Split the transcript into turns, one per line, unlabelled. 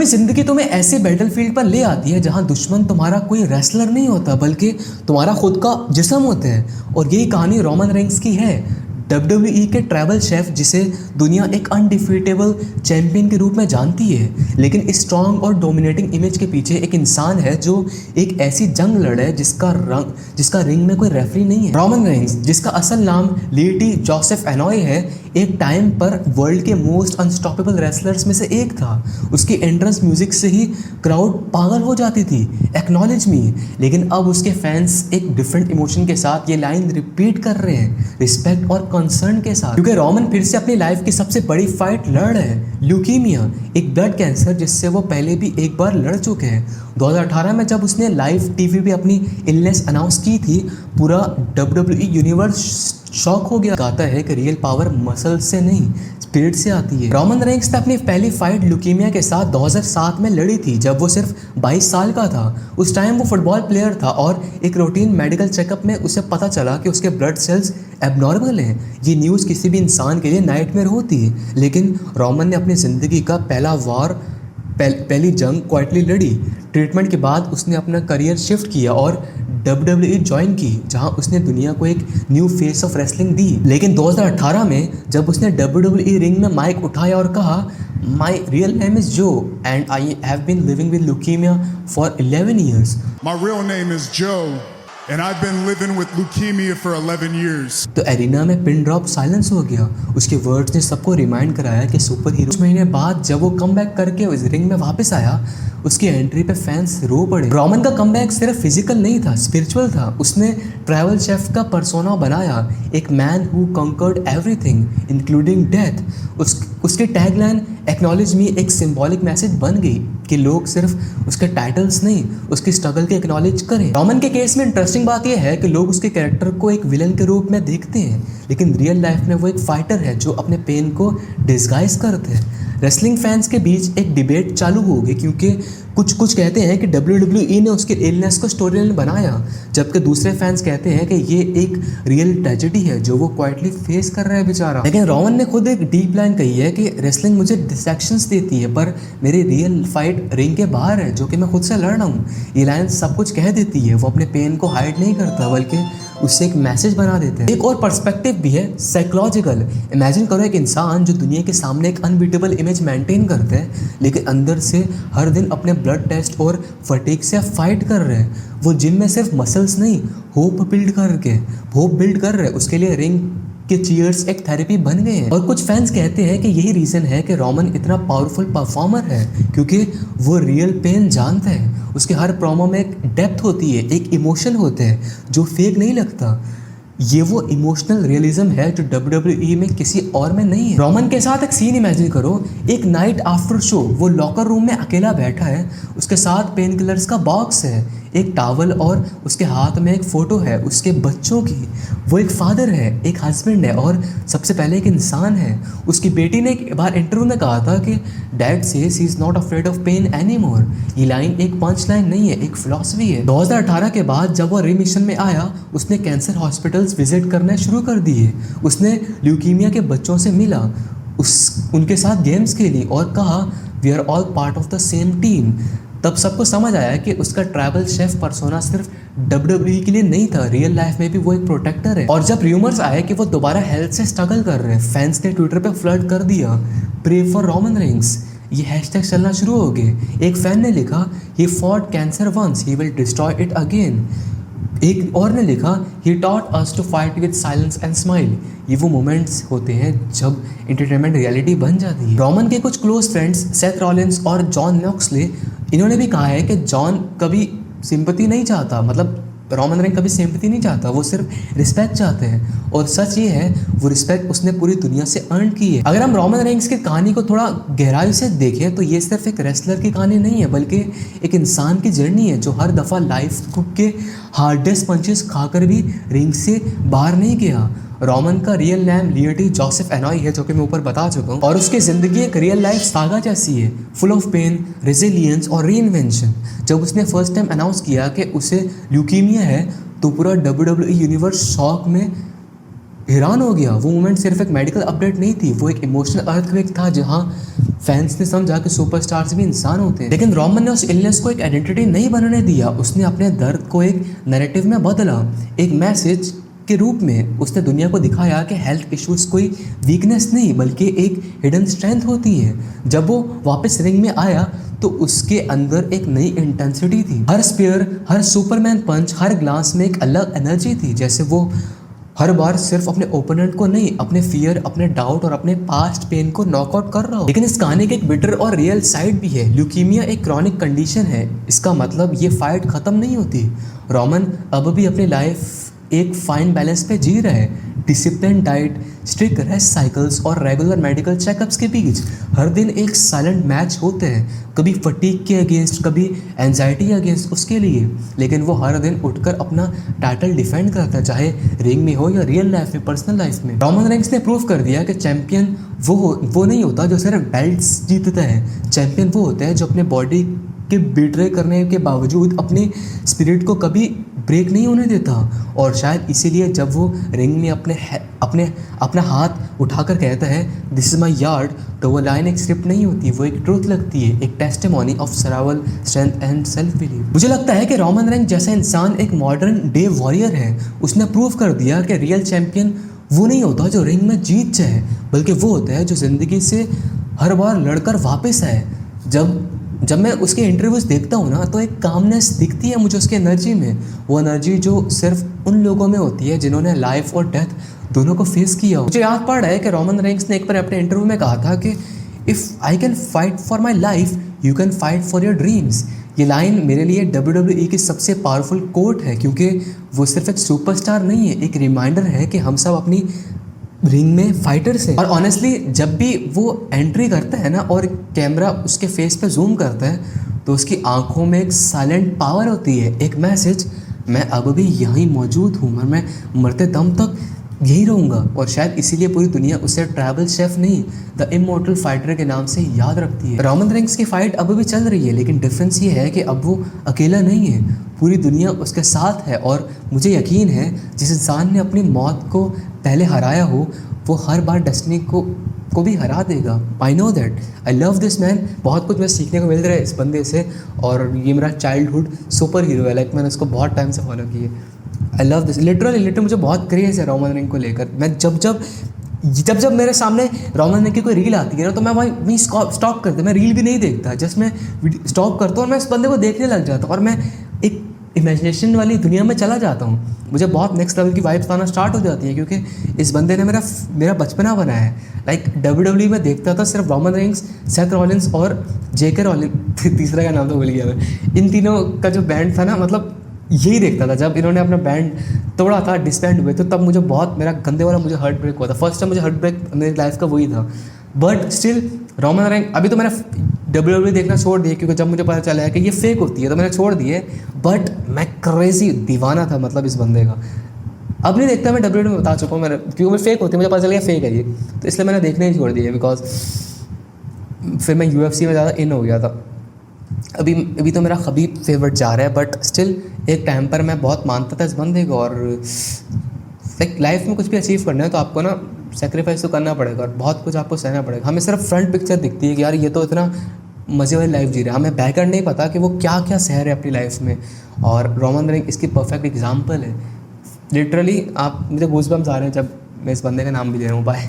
कभी जिंदगी तुम्हें ऐसे बैटलफील्ड पर ले आती है जहां दुश्मन तुम्हारा कोई रेसलर नहीं होता बल्कि तुम्हारा खुद का जिस्म होता है। और यही कहानी रोमन रेंस की है, WWE के ट्रैवल शेफ जिसे दुनिया एक अनडिफीटेबल चैंपियन के रूप में जानती है। लेकिन इस स्ट्रॉन्ग और डोमिनेटिंग इमेज के पीछे एक इंसान है जो एक ऐसी जंग लड़े जिसका रिंग में कोई रेफरी नहीं है। रोमन रेंस, जिसका असल नाम लियोटी जोसेफ एनॉय है, एक टाइम पर वर्ल्ड के मोस्ट अनस्टॉपेबल रेसलर्स में से एक था। उसकी एंट्रेंस म्यूजिक से ही क्राउड पागल हो जाती थी, एक्नॉलेज मी। लेकिन अब उसके फैंस एक डिफरेंट इमोशन के साथ ये लाइन रिपीट कर रहे हैं, रिस्पेक्ट और कंसर्न के साथ, क्योंकि रोमन फिर से अपनी लाइफ की सबसे बड़ी फाइट लड़ रहे हैं, ल्यूकीमिया, एक ब्लड कैंसर जिससे वो पहले भी एक बार लड़ चुके हैं। 2018 में जब उसने लाइव टीवी पे अपनी इलनेस अनाउंस की थी, पूरा WWE यूनिवर्स शॉक हो गया। कहता है कि रियल पावर मसल से नहीं स्पिरिट से आती है। रोमन रेंस ने अपनी पहली फाइट ल्यूकीमिया के साथ 2007 में लड़ी थी, जब वो सिर्फ 22 साल का था। उस टाइम वो फुटबॉल प्लेयर था और एक रूटीन मेडिकल चेकअप में उसे पता चला कि उसके ब्लड सेल्स एबनॉर्मल हैं। ये न्यूज़ किसी भी इंसान के लिए नाइटमेयर होती है, लेकिन रोमन ने अपनी ज़िंदगी का पहली जंग क्वाइटली लड़ी। ट्रीटमेंट के बाद उसने अपना करियर शिफ्ट किया और WWE ज्वाइन की, जहां उसने दुनिया को एक न्यू फेस ऑफ रेसलिंग दी। लेकिन 2018 में जब उसने WWE रिंग में माइक उठाया और कहा, my real name is Joe and I have been living with leukaemia for 11 years.
My real name is Joe, and I've been living with leukemia for 11 years.
तो arena में pin drop silence हो गया। उसके words ने सबको remind कराया कि super hero. कुछ महीने बाद जब वो कम बैक करके उस रिंग में वापस आया, उसकी एंट्री पे फैंस रो पड़े। रोमन का कमबैक सिर्फ फिजिकल नहीं था, स्पिरिचुअल था। उसने ट्रैवल शेफ का पर्सोना बनाया, एक man who conquered everything including death. उसके टैगलाइन एक्नॉलेज मी एक सिंबॉलिक मैसेज बन गई कि लोग सिर्फ उसके टाइटल्स नहीं, उसकी स्ट्रगल के एक्नॉलेज करें। रोमन के केस में इंटरेस्टिंग बात यह है कि लोग उसके कैरेक्टर को एक विलन के रूप में देखते हैं, लेकिन रियल लाइफ में वो एक फाइटर है जो अपने पेन को डिस्गाइज करते हैं। रेसलिंग फैंस के बीच एक डिबेट चालू हो गई, क्योंकि कुछ कहते हैं कि WWE ने उसके इलनेस को स्टोरी लाइन बनाया, जबकि दूसरे फैंस कहते हैं कि ये एक रियल ट्रेजेडी है जो वो क्वाइटली फेस कर रहा है बेचारा। लेकिन रोमन ने खुद एक डीप लाइन कही है कि रेसलिंग मुझे डिस्ट्रैक्शंस देती है, पर मेरी रियल फाइट रिंग के बाहर है, जो कि मैं खुद से लड़ रहा हूँ। ये लाइन सब कुछ कह देती है। वो अपने पेन को हाइड नहीं करता, बल्कि उससे एक मैसेज बना देते हैं। एक और पर्सपेक्टिव भी है, साइकोलॉजिकल। इमेजिन करो एक इंसान जो दुनिया के सामने एक अनबीटेबल इमेज मेंटेन करते हैं, लेकिन अंदर से हर दिन अपने ब्लड टेस्ट और फटीग से फाइट कर रहे हैं। वो जिम में सिर्फ मसल्स नहीं, होप बिल्ड कर रहे हैं। उसके लिए रिंग के चीयर्स एक थेरेपी बन गए हैं। और कुछ फैंस कहते हैं कि यही रीज़न है कि रोमन इतना पावरफुल परफॉर्मर है, क्योंकि वो रियल पेन जानता है। उसके हर प्रोमो में एक डेप्थ होती है, एक इमोशन होता है जो फेक नहीं लगता। ये वो इमोशनल रियलिज्म है जो WWE में किसी और में नहीं है। रोमन के साथ एक सीन इमेजिन करो, एक नाइट आफ्टर शो वो लॉकर रूम में अकेला बैठा है, उसके साथ पेन किलर्स का बॉक्स है, एक टावल और उसके हाथ में एक फ़ोटो है उसके बच्चों की। वो एक फादर है, एक हस्बैंड है और सबसे पहले एक इंसान है। उसकी बेटी ने एक बार इंटरव्यू में कहा था कि dad says he is not afraid of pain any more. ये लाइन एक पंच लाइन नहीं है, एक फिलॉसफी है। 2018 के बाद जब वो रिमिशन में आया, उसने कैंसर हॉस्पिटल्स विजिट करने शुरू कर दिए। उसने ल्यूकीमिया के बच्चों से मिला, उनके साथ गेम्स खेली और कहा we are all part of the same team. तब सबको समझ आया कि उसका ट्रैवल शेफ पर्सोना सिर्फ WWE के लिए नहीं था, रियल लाइफ में भी वो एक प्रोटेक्टर है। और जब रूमर्स आए कि वो दोबारा हेल्थ से स्ट्रगल कर रहे हैं, फैंस ने ट्विटर पे फ्लर्ट कर दिया, प्रे फॉर रोमन रेंस। ये हैशटैग चलना शुरू हो गए। एक फैन ने लिखा, he fought cancer once, he will destroy it again. एक और ने लिखा, he taught us to fight with silence and smile. ये वो मोमेंट्स होते हैं जब एंटरटेनमेंट रियलिटी बन जाती है। रोमन के कुछ क्लोज फ्रेंड्स सेथ रॉलिंस और जॉन नॉक्सले, इन्होंने भी कहा है कि जॉन कभी सिंपैथी नहीं चाहता, मतलब रोमन रेंस कभी सिंपैथी नहीं चाहता, वो सिर्फ रिस्पेक्ट चाहते हैं। और सच ये है, वो रिस्पेक्ट उसने पूरी दुनिया से अर्न की है। अगर हम रोमन रेंस की कहानी को थोड़ा गहराई से देखें तो ये सिर्फ एक रेसलर की कहानी नहीं है, बल्कि एक इंसान की जर्नी है जो हर दफ़ा लाइफ के हार्डेस्ट पंचेस खाकर भी रिंग से बाहर नहीं गया। रोमन का रियल नेम लियोटी जोसेफ एनॉय है, जो कि मैं ऊपर बता चुका हूँ, और उसकी ज़िंदगी एक रियल लाइफ सागा जैसी है, फुल ऑफ पेन, रेजिलियंस और रीइन्वेंशन। जब उसने फर्स्ट टाइम अनाउंस किया कि उसे ल्यूकीमिया है, तो पूरा WWE यूनिवर्स शॉक में हैरान हो गया। वो मोमेंट सिर्फ एक मेडिकल अपडेट नहीं थी, वो एक इमोशनल अर्थक्वेक था जहां फैंस ने समझा कि सुपरस्टार्स भी इंसान होते हैं। लेकिन रोमन ने उस इलनेस को एक आइडेंटिटी नहीं बनने दिया, उसने अपने दर्द को एक नैरेटिव में बदला, एक मैसेज के रूप में। उसने दुनिया को दिखाया कि हेल्थ इश्यूज कोई वीकनेस नहीं बल्कि एक हिडन स्ट्रेंथ होती है। जब वो वापस रिंग में आया तो उसके अंदर एक नई इंटेंसिटी थी। हर स्पेयर, हर सुपरमैन पंच, हर ग्लांस में एक अलग एनर्जी थी, जैसे वो हर बार सिर्फ अपने ओपोनेंट को नहीं, अपने फियर, अपने डाउट और अपने पास्ट पेन को नॉकआउट कर रहा हो। लेकिन इस कहानी की एक बिटर और रियल साइड भी है। ल्यूकीमिया एक क्रॉनिक कंडीशन है, इसका मतलब ये फाइट खत्म नहीं होती। रोमन अब भी अपनी लाइफ एक फाइन बैलेंस पे जी रहा है, discipline diet, strict rest cycles और रेगुलर मेडिकल चेकअप्स के बीच हर दिन एक साइलेंट मैच होते हैं, कभी फटीग के अगेंस्ट, कभी एंजाइटी अगेंस्ट उसके लिए। लेकिन वो हर दिन उठकर अपना टाइटल डिफेंड करता है, चाहे रिंग में हो या रियल लाइफ में, पर्सनल लाइफ में। रोमन रेंक्स ने प्रूव कर दिया कि चैंपियन वो नहीं होता जो सिर्फ बेल्ट्स जीतता है। चैंपियन वो होता है जो अपने बॉडी के बिट्रे करने के बावजूद अपने स्पिरिट को कभी ब्रेक नहीं होने देता। और शायद इसीलिए जब वो रिंग में अपना हाथ उठाकर कहता है दिस इज़ माई यार्ड, तो वो लाइन एक स्क्रिप्ट नहीं होती, वो एक ट्रूथ लगती है, एक testimony of survival, strength and self believe. मुझे लगता है कि रोमन रेंक्स जैसा इंसान एक मॉडर्न डे वॉरियर है। उसने प्रूव कर दिया कि रियल चैंपियन वो नहीं होता जो रिंग में जीत जाए, बल्कि वो होता है जो ज़िंदगी से हर बार लड़कर वापस आए। जब मैं उसके इंटरव्यूज़ देखता हूँ ना, तो एक कामनेस दिखती है मुझे उसकी एनर्जी में, वो एनर्जी जो सिर्फ उन लोगों में होती है जिन्होंने लाइफ और डेथ दोनों को फेस किया हो। मुझे याद पड़ रहा है कि रोमन रेंक्स ने एक बार अपने इंटरव्यू में कहा था कि if I can fight for my life, you can fight for your dreams. ये लाइन मेरे लिए WWE की सबसे पावरफुल कोट है, क्योंकि वो सिर्फ एक सुपरस्टार नहीं है, एक रिमाइंडर है कि हम सब अपनी रिंग में फाइटर्स हैं। और ऑनेस्टली जब भी वो एंट्री करता है ना और कैमरा उसके फेस पे जूम करता है, तो उसकी आंखों में एक साइलेंट पावर होती है, एक मैसेज, मैं अब भी यहीं मौजूद हूँ और मैं मरते दम तक यही रहूँगा। और शायद इसीलिए पूरी दुनिया उसे ट्रैवल शेफ नहीं, द इमॉर्टल फाइटर के नाम से याद रखती है। रोमन रेंक्स की फाइट अब भी चल रही है, लेकिन डिफरेंस ये है कि अब वो अकेला नहीं है, पूरी दुनिया उसके साथ है। और मुझे यकीन है जिस इंसान ने अपनी मौत को पहले हराया हो, वो हर बार डेस्टिनी को भी हरा देगा। I know that, I love this man. बहुत कुछ मुझे सीखने को मिल रहा है इस बंदे से, और ये मेरा चाइल्डहुड सुपर हीरो है। लाइक मैंने उसको बहुत टाइम से फॉलो किया। आई लव दिस, लिटरली मुझे बहुत क्रेज़ है रोमन रेंक्स को लेकर। मैं जब मेरे सामने रोमन रेंक्स की कोई रील आती है ना, तो मैं वहीं स्टॉप करता, मैं रील भी नहीं देखता, जस्ट मैं स्टॉप करता हूँ और मैं इस बंदे को देखने लग जाता हूँ और मैं एक इमेजिनेशन वाली दुनिया में चला जाता हूँ। मुझे बहुत नेक्स्ट लेवल की वाइब्स आना स्टार्ट हो जाती है, क्योंकि इस बंदे ने मेरा बचपना बनाया है। लाइक WWE में देखता था सिर्फ रोमन रेंक्स, सेथ रॉलिंस और जेके रॉलिंस, तीसरा का नाम तो भूल गया मैं। इन तीनों का जो बैंड था ना, मतलब यही देखता था। जब इन्होंने अपना बैंड तोड़ा था, डिसबैंड हुए, तो तब मुझे बहुत मेरा गंदे वाला मुझे हार्ट ब्रेक हुआ था। फर्स्ट टाइम मुझे हार्ट ब्रेक मेरी लाइफ का वही था। बट स्टिल रोमन रेंक्स, अभी तो मैंने WWE देखना छोड़ दिया, क्योंकि जब मुझे पता चला है कि ये फेक होती है तो मैंने छोड़ दिए। बट मैं क्रेजी दीवाना था मतलब इस बंदे का। अब नहीं देखता मैं, WWE में बता चुका हूँ मैंने, क्योंकि मैं फेक होती है, मुझे पता चल गया फेक है ये, तो इसलिए मैंने देखने ही छोड़ दिया। बिकॉज फिर मैं UFC में ज़्यादा इन हो गया था। अभी तो मेरा खबीब फेवरेट जा रहा है, बट स्टिल एक टाइम पर मैं बहुत मानता था इस बंदे को। और लाइक लाइफ में कुछ भी अचीव करना है तो आपको ना सेक्रीफाइस तो करना पड़ेगा और बहुत कुछ आपको सहना पड़ेगा। हमें सिर्फ फ्रंट पिक्चर दिखती है कि यार ये तो इतना मज़े वाली लाइफ जी रहा है, हमें बैकग्राउंड नहीं पता कि वो क्या क्या सह रहे हैं अपनी लाइफ में। और रोमन रेंक्स इसकी परफेक्ट एग्जाम्पल है। लिटरली आप मुझे गूज़बम्स आ रहे हैं जब मैं इस बंदे का नाम भी ले रहा हूँ। बाय।